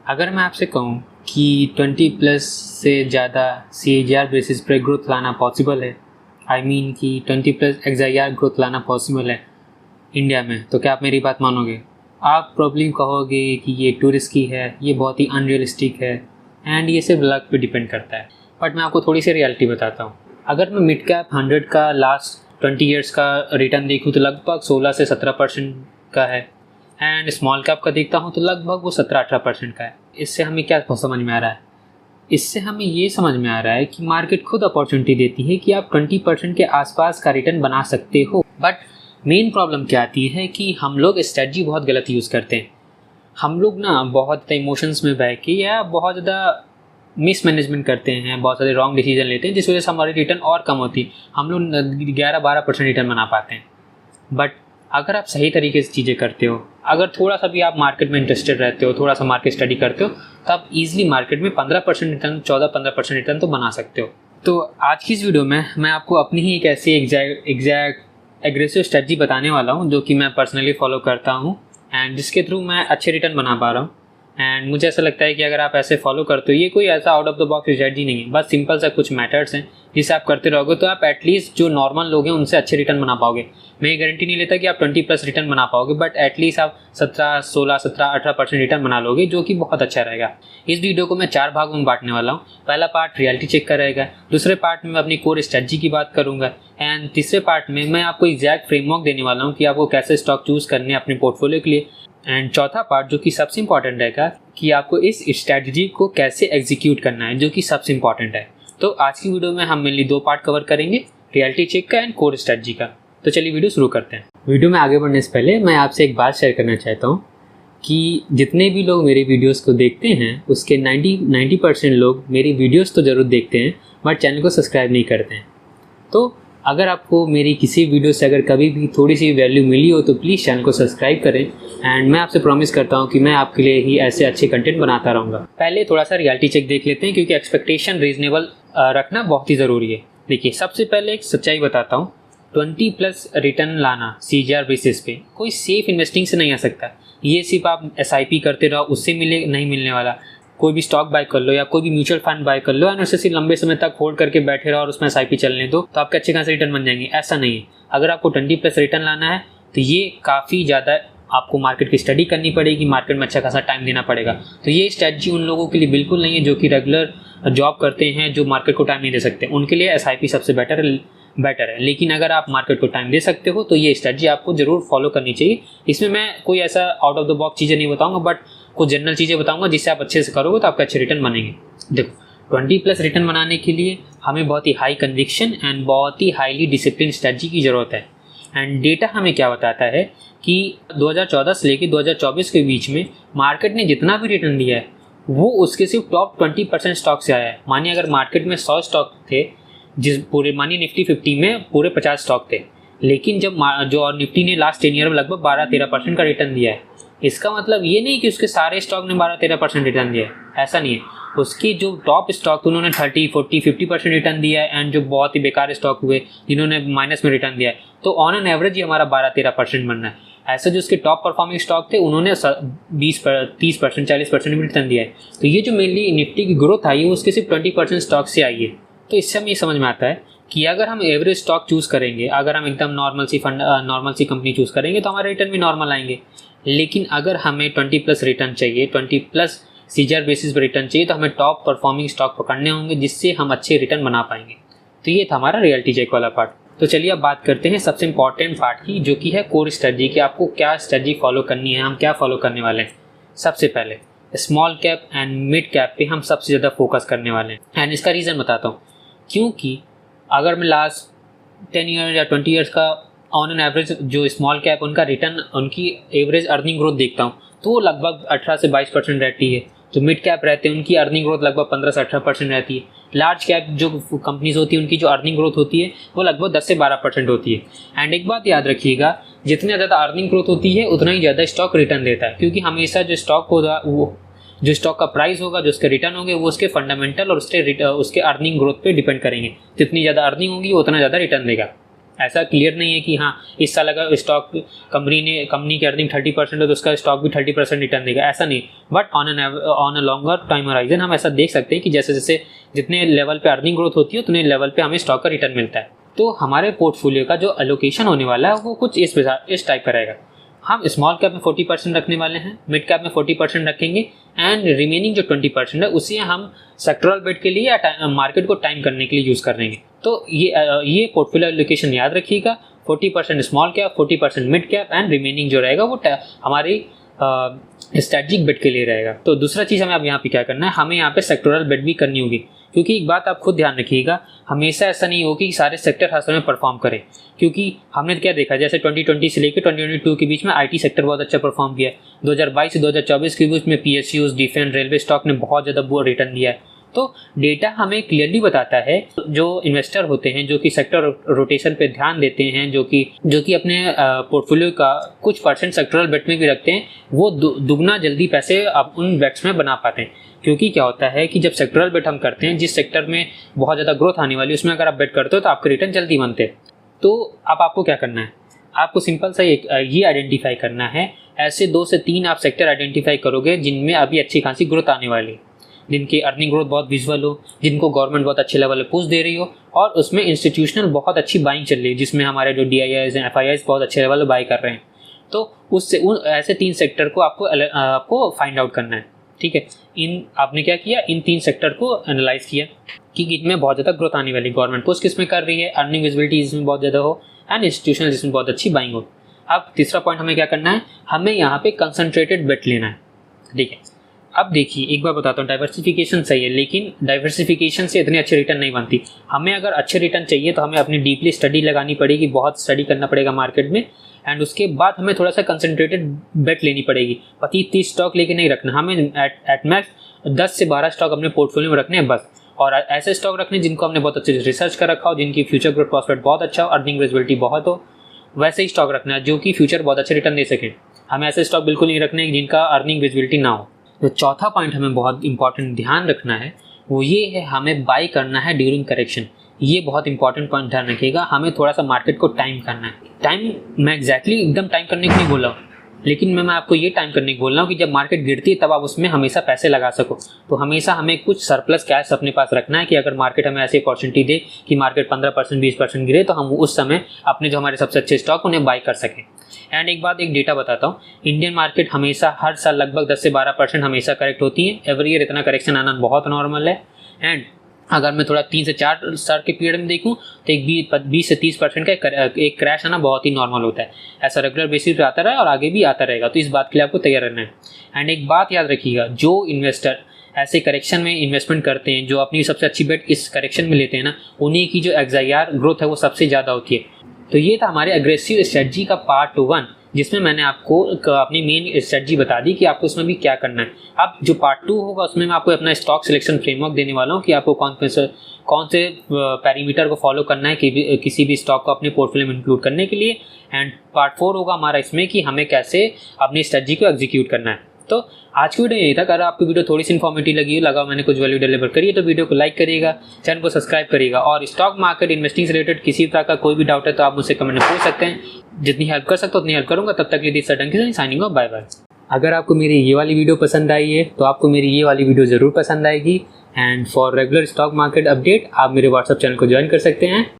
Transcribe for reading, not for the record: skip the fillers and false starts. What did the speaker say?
अगर मैं आपसे कहूँ कि 20 प्लस से ज़्यादा CAGR बेसिस पर ग्रोथ लाना पॉसिबल है, आई मीन कि 20 प्लस XIR ग्रोथ लाना पॉसिबल है इंडिया में, तो क्या आप मेरी बात मानोगे? आप प्रॉब्लम कहोगे कि ये टू रिस्की है, ये बहुत ही अनरियलिस्टिक है एंड ये सिर्फ लक पे डिपेंड करता है। बट मैं आपको थोड़ी सी रियलिटी बताता हूँ। अगर मैं मिड कैप 100 का लास्ट 20 ईयर्स का रिटर्न देखूँ तो लगभग 16 से 17% का है, एंड स्मॉल कैप का देखता हूँ तो लगभग वो 17-18% का है। इससे हमें क्या समझ में आ रहा है? इससे हमें ये समझ में आ रहा है कि मार्केट खुद अपॉर्चुनिटी देती है कि आप 20% के आसपास का रिटर्न बना सकते हो। बट मेन प्रॉब्लम क्या आती है कि हम लोग स्ट्रेटजी बहुत गलत यूज़ करते हैं। हम लोग ना बहुत ज़्यादा इमोशंस में बह के या बहुत ज़्यादा मिसमैनेजमेंट करते हैं, बहुत सारे रॉन्ग डिसीजन लेते हैं, जिस वजह से हमारी रिटर्न और कम होती है। हम लोग 11-12% रिटर्न बना पाते हैं। बट अगर आप सही तरीके से चीज़ें करते हो, अगर थोड़ा सा भी आप मार्केट में इंटरेस्टेड रहते हो, थोड़ा सा मार्केट स्टडी करते हो, तो आप ईजिली मार्केट में 15% रिटर्न, 14-15% रिटर्न तो बना सकते हो। तो आज की इस वीडियो में मैं आपको अपनी ही एक ऐसी एग्जैक्ट एग्रेसिव स्ट्रेटजी बताने वाला हूँ जो कि मैं पर्सनली फॉलो करता हूँ एंड जिसके थ्रू मैं अच्छे रिटर्न बना पा रहा हूँ। एंड मुझे ऐसा लगता है कि अगर आप ऐसे फॉलो करते हो, ये कोई ऐसा out of the box strategy नहीं है, बस सिंपल सा कुछ मैथड्स हैं जिसे आप करते रहोगे तो आप एटलीस्ट जो नॉर्मल लोग हैं उनसे अच्छे रिटर्न बना पाओगे। मैं ये गारंटी नहीं लेता कि आप 20 प्लस रिटर्न बना पाओगे, बट एटलीस्ट आप 17-18% रिटर्न बना लोगे, जो कि बहुत अच्छा रहेगा। इस वीडियो को मैं 4 भागों में बांटने वाला हूँ। पहला पार्ट रियलिटी चेक का रहेगा, दूसरे पार्ट में मैं अपनी कोर स्ट्रेटजी की बात करूँगा, एंड तीसरे पार्ट में मैं आपको एग्जैक्ट फ्रेमवर्क देने वाला हूँ कि आपको कैसे स्टॉक चूज़ करने हैं अपने पोर्टफोलियो के लिए। एंड चौथा पार्ट जो कि सबसे इंपॉर्टेंट रहेगा कि आपको इस स्ट्रैटेजी को कैसे एग्जीक्यूट करना है, जो कि सबसे इंपॉर्टेंट है। तो आज की वीडियो में हम मेनली 2 पार्ट कवर करेंगे, रियलिटी चेक का एंड कोर स्ट्रैटेजी का। तो चलिए वीडियो शुरू करते हैं। वीडियो में आगे बढ़ने से पहले मैं आपसे एक बात शेयर करना चाहता हूँ कि जितने भी लोग मेरे वीडियोस को देखते हैं उसके 90% लोग मेरी वीडियोस तो ज़रूर देखते हैं बट चैनल को सब्सक्राइब नहीं करते हैं। तो अगर आपको मेरी किसी वीडियो से अगर कभी भी थोड़ी सी वैल्यू मिली हो तो प्लीज़ चैनल को सब्सक्राइब करें, एंड मैं आपसे प्रॉमिस करता हूं कि मैं आपके लिए ही ऐसे अच्छे कंटेंट बनाता रहूँगा। पहले थोड़ा सा रियलिटी चेक देख लेते हैं क्योंकि एक्सपेक्टेशन रीजनेबल रखना बहुत ही ज़रूरी है। देखिए, सबसे पहले एक सच्चाई बताता हूँ, 20 प्लस रिटर्न लाना CAGR बेसिस पे कोई सेफ इन्वेस्टिंग से नहीं आ सकता। ये सिर्फ आप SIP करते रहो उससे नहीं मिलने वाला। कोई भी स्टॉक बाय कर लो या कोई भी म्यूचुअल फंड बाय कर लो और उसे सिर्फ लंबे समय तक होल्ड करके बैठे रहो और उसमें SIP चलने दो तो आपके अच्छे खासे रिटर्न बन जाएंगे, ऐसा नहीं है। अगर आपको 20 प्लस रिटर्न लाना है तो ये काफ़ी ज़्यादा आपको मार्केट की स्टडी करनी पड़ेगी, मार्केट में अच्छा खासा टाइम देना पड़ेगा। तो ये स्ट्रैटेजी उन लोगों के लिए बिल्कुल नहीं है जो कि रेगुलर जॉब करते हैं, जो मार्केट को टाइम नहीं दे सकते, उनके लिए SIP सबसे बेटर है। लेकिन अगर आप मार्केट को टाइम दे सकते हो तो ये स्ट्रैटेजी आपको ज़रूर फॉलो करनी चाहिए। इसमें मैं कोई ऐसा आउट ऑफ द बॉक्स चीज़ें नहीं बताऊंगा, बट कुछ जनरल चीज़ें बताऊंगा जिससे आप अच्छे से करोगे तो आपके अच्छे रिटर्न बनेंगे। देखो, 20 प्लस रिटर्न बनाने के लिए हमें बहुत ही हाई कन्विक्शन एंड बहुत ही हाईली डिसिप्लिन स्ट्रैटेजी की ज़रूरत है। एंड डेटा हमें क्या बताता है कि 2014 से लेकर 2024 के बीच में मार्केट ने जितना भी रिटर्न दिया है वो उसके सिर्फ टॉप 20% स्टॉक से आया है। मानिए अगर मार्केट में 100 स्टॉक थे, मानिए निफ्टी 50 में पूरे 50 स्टॉक थे, लेकिन जब जो निफ्टी ने लास्ट 10 ईयर में लगभग 12-13% का रिटर्न दिया है, इसका मतलब ये नहीं कि उसके सारे स्टॉक ने 12-13% रिटर्न दिया है, ऐसा नहीं है। उसके जो टॉप स्टॉक उन्होंने 30-40-50% रिटर्न दिया है, एंड जो बहुत ही बेकार स्टॉक हुए जिन्होंने माइनस में रिटर्न दिया है, तो ऑन एन एवरेज ही हमारा 12-13% बनना है। ऐसे जो उसके टॉप परफॉर्मिंग स्टॉक थे उन्होंने 20-30%, 40% भी रिटर्न दिया है। तो ये जो मेनली निफ्टी की ग्रोथ आई है उसके सिर्फ 20% स्टॉक से आई है। तो इससे हमें ये समझ में आता है कि अगर हम एवरेज स्टॉक चूज़ करेंगे, अगर हम एकदम नॉर्मल सी कंपनी चूज़ करेंगे तो हमारे रिटर्न भी नॉर्मल आएंगे। लेकिन अगर हमें 20 प्लस रिटर्न चाहिए, 20 प्लस CAGR बेसिस पर रिटर्न चाहिए, तो हमें टॉप परफॉर्मिंग स्टॉक पकड़ने होंगे जिससे हम अच्छे रिटर्न बना पाएंगे। तो ये था हमारा रियलिटी चेक वाला पार्ट। तो चलिए अब बात करते हैं सबसे इंपॉर्टेंट पार्ट की, जो कि है कोर स्ट्रेटजी कि आपको क्या स्ट्रेटजी फॉलो करनी है, हम क्या फॉलो करने वाले हैं। सबसे पहले small cap and mid cap पे हम सबसे ज़्यादा फोकस करने वाले हैं, एंड इसका रीज़न बताता हूँ। क्योंकि अगर मैं लास्ट 10 ईयर या 20 ईयर्स का ऑन एन एवरेज जो स्मॉल कैप उनका रिटर्न, उनकी एवरेज अर्निंग ग्रोथ देखता हूँ तो वो लगभग 18 से 22% रहती है। जो मिड कैप रहते हैं उनकी अर्निंग ग्रोथ लगभग 15 से 18% रहती है। लार्ज कैप जो कंपनीज होती है उनकी जो अर्निंग ग्रोथ होती है वो लगभग 10 से 12% होती है। एंड एक बात याद रखिएगा, जितनी ज़्यादा अर्निंग ग्रोथ होती है उतना ही ज़्यादा स्टॉक रिटर्न देता है, क्योंकि हमेशा जो स्टॉक होगा वो जो स्टॉक का प्राइस होगा, जो उसके रिटर्न होंगे, वो उसके फंडामेंटल और उसके अर्निंग ग्रोथ पे डिपेंड करेंगे। जितनी ज़्यादा अर्निंग होगी उतना ज़्यादा रिटर्न देगा। ऐसा क्लियर नहीं है कि हाँ इस साल अगर स्टॉक कंपनी की अर्निंग 30% है तो उसका स्टॉक भी 30% रिटर्न देगा, ऐसा नहीं। But on a longer time horizon हम ऐसा देख सकते हैं कि जैसे जैसे जितने लेवल पे अर्निंग ग्रोथ होती है उतने लेवल पे हमें स्टॉक का रिटर्न मिलता है। तो हमारे पोर्टफोलियो का जो एलोकेशन होने वाला है वो कुछ इस टाइप का रहेगा। हम स्मॉल कैप में 40% रखने वाले हैं, मिड कैप में 40% रखेंगे एंड रिमेनिंग जो 20% है उसे हम सेक्टरल बेट के लिए या मार्केट को टाइम करने के लिए यूज़ कर लेंगे। तो ये पोर्टफोलियो एलोकेशन याद रखिएगा, 40% small cap, 40% mid cap and remaining जो रहेगा वो हमारी स्ट्रेटजिक बेट के लिए रहेगा। तो दूसरा चीज़ हमें अब यहाँ पे क्या करना है, हमें यहाँ पे सेक्टोरल बेट भी करनी होगी, क्योंकि एक बात आप खुद ध्यान रखिएगा, हमेशा ऐसा नहीं हो कि सारे सेक्टर हर समय परफॉर्म करें। क्योंकि हमने क्या देखा, जैसे 2020 से लेकर 2022 के बीच में आईटी सेक्टर बहुत अच्छा परफॉर्म किया है। 2022 से 2024 के बीच में पीएसयूज, डिफेंस, रेलवे स्टॉक ने बहुत ज़्यादा रिटर्न दिया है। तो डेटा हमें क्लियरली बताता है, जो इन्वेस्टर होते हैं जो कि सेक्टर रोटेशन पे ध्यान देते हैं, जो कि अपने पोर्टफोलियो का कुछ परसेंट सेक्टरल बेट में भी रखते हैं, वो दुगना जल्दी पैसे अब उन बेट्स में बना पाते हैं। क्योंकि क्या होता है कि जब सेक्टरल बेट हम करते हैं, जिस सेक्टर में बहुत ज़्यादा ग्रोथ आने वाली है उसमें अगर आप बेट करते हो तो आपके रिटर्न जल्दी बनते हैं। तो अब आपको क्या करना है, आपको सिंपल सा ये आइडेंटिफाई करना है, ऐसे 2 से 3 आप सेक्टर आइडेंटिफाई करोगे जिनमें अभी अच्छी खासी ग्रोथ आने वाली है, जिनकी अर्निंग ग्रोथ बहुत विजुअल हो, जिनको गवर्नमेंट बहुत अच्छे लेवल पे पुश दे रही हो और उसमें इंस्टीट्यूशनल बहुत अच्छी बाइंग चल रही है, जिसमें हमारे जो DIIs हैं, FIIs बहुत अच्छे लेवल पे बाई कर रहे हैं। तो उससे ऐसे 3 सेक्टर को आपको फाइंड आउट करना है। ठीक है, आपने क्या किया, इन 3 सेक्टर को एनालाइज किया कि इनमें बहुत ज़्यादा ग्रोथ आने वाली, गवर्नमेंट पुश किस में कर रही है, अर्निंग विजिबिलिटी इसमें बहुत ज़्यादा हो एंड इंस्टीट्यूशनल जिसमें बहुत अच्छी बाइंग हो। अब तीसरा पॉइंट हमें क्या करना है, हमें यहाँ पे कंसंट्रेटेड बेट लेना है। ठीक है, अब देखिए एक बार बताता हूँ, डाइवर्सिफिकेशन सही है, लेकिन डाइवर्सिफिकेशन से इतने अच्छे रिटर्न नहीं बनती। हमें अगर अच्छे रिटर्न चाहिए तो हमें अपनी डीपली स्टडी लगानी पड़ेगी, बहुत स्टडी करना पड़ेगा मार्केट में, एंड उसके बाद हमें थोड़ा सा कंसंट्रेटेड बेट लेनी पड़ेगी। 25-30 स्टॉक लेके नहीं रखना, हमें एट मैक्स 10 से 12 स्टॉक अपने पोर्टफोलियो में रखने हैं बस। और ऐसे स्टॉक रखने जिनको हमने बहुत अच्छे से रिसर्च कर रखा हो, जिनकी फ्यूचर ग्रोथ प्रॉस्पेक्ट बहुत अच्छा हो, अर्निंग विजिबिलिटी बहुत हो, वैसे ही स्टॉक रखना है जो कि फ्यूचर बहुत अच्छे रिटर्न दे सकें। हमें ऐसे स्टॉक बिल्कुल नहीं रखने जिनका अर्निंग विजिबिलिटी ना हो। तो चौथा पॉइंट हमें बहुत इंपॉर्टेंट ध्यान रखना है वो ये है, हमें बाई करना है ड्यूरिंग करेक्शन। ये बहुत इंपॉर्टेंट पॉइंट ध्यान रखिएगा, हमें थोड़ा सा मार्केट को टाइम करना है। टाइम मैं एग्जैक्टली एकदम टाइम करने को नहीं बोल रहा हूँ, लेकिन मैं आपको ये टाइम करने को बोल रहा हूँ कि जब मार्केट गिरती है तब आप उसमें हमेशा पैसे लगा सको। तो हमेशा हमें कुछ सरप्लस कैश अपने पास रखना है कि अगर मार्केट हमें ऐसी अपॉर्चुनिटी दे कि मार्केट 15% 20% गिरे तो हम उस समय अपने जो हमारे सबसे अच्छे स्टॉक उन्हें बाई कर सकें। एंड एक डेटा बताता हूँ, इंडियन मार्केट हमेशा हर साल लगभग 10 से 12% हमेशा करेक्ट होती है। एवरी ईयर इतना करेक्शन आना बहुत नॉर्मल है। एंड अगर मैं थोड़ा 3 से 4 साल के पीरियड में देखूं तो एक 20 से 30% का एक क्रैश आना बहुत ही नॉर्मल होता है। ऐसा रेगुलर बेसिस पे आता रहा है और आगे भी आता रहेगा, तो इस बात के लिए आपको तैयार रहना है। एंड एक बात याद रखिएगा, जो इन्वेस्टर ऐसे करेक्शन में इन्वेस्टमेंट करते हैं, जो अपनी सबसे अच्छी बेट इस करेक्शन में लेते हैं ना, उन्हीं की जो XIR ग्रोथ है वो सबसे ज़्यादा होती है। तो ये था हमारे अग्रेसिव स्ट्रेटजी का पार्ट 1, जिसमें मैंने आपको अपनी मेन स्ट्रेटजी बता दी कि आपको उसमें भी क्या करना है। अब जो पार्ट 2 होगा उसमें मैं आपको अपना स्टॉक सिलेक्शन फ्रेमवर्क देने वाला हूँ कि आपको कौन से पैरामीटर को फॉलो करना है कि किसी भी स्टॉक को अपने पोर्टफोलियो में इंक्लूड करने के लिए। एंड पार्ट 4 होगा हमारा इसमें कि हमें कैसे अपनी स्ट्रेटजी को एग्जीक्यूट करना है। तो आज की वीडियो यही था। अगर आपको वीडियो थोड़ी सी इन्फॉर्मेटिव लगा मैंने कुछ वैल्यू डिलीवर करी है तो वीडियो को लाइक करिएगा, चैनल को सब्सक्राइब करिएगा, और स्टॉक मार्केट इन्वेस्टिंग से रिलेटेड किसी तरह का कोई भी डाउट है तो आप मुझसे कमेंट में पूछ सकते हैं। जितनी हेल्प कर सकते हो उतनी हेल्प करूँगा। तब तक के लिए sudden signing off, bye bye. अगर आपको मेरी ये वाली वीडियो पसंद आई है तो आपको मेरी ये वाली वीडियो ज़रूर पसंद आएगी। And for regular stock market update आप मेरे व्हाट्सएप चैनल को ज्वाइन कर सकते हैं।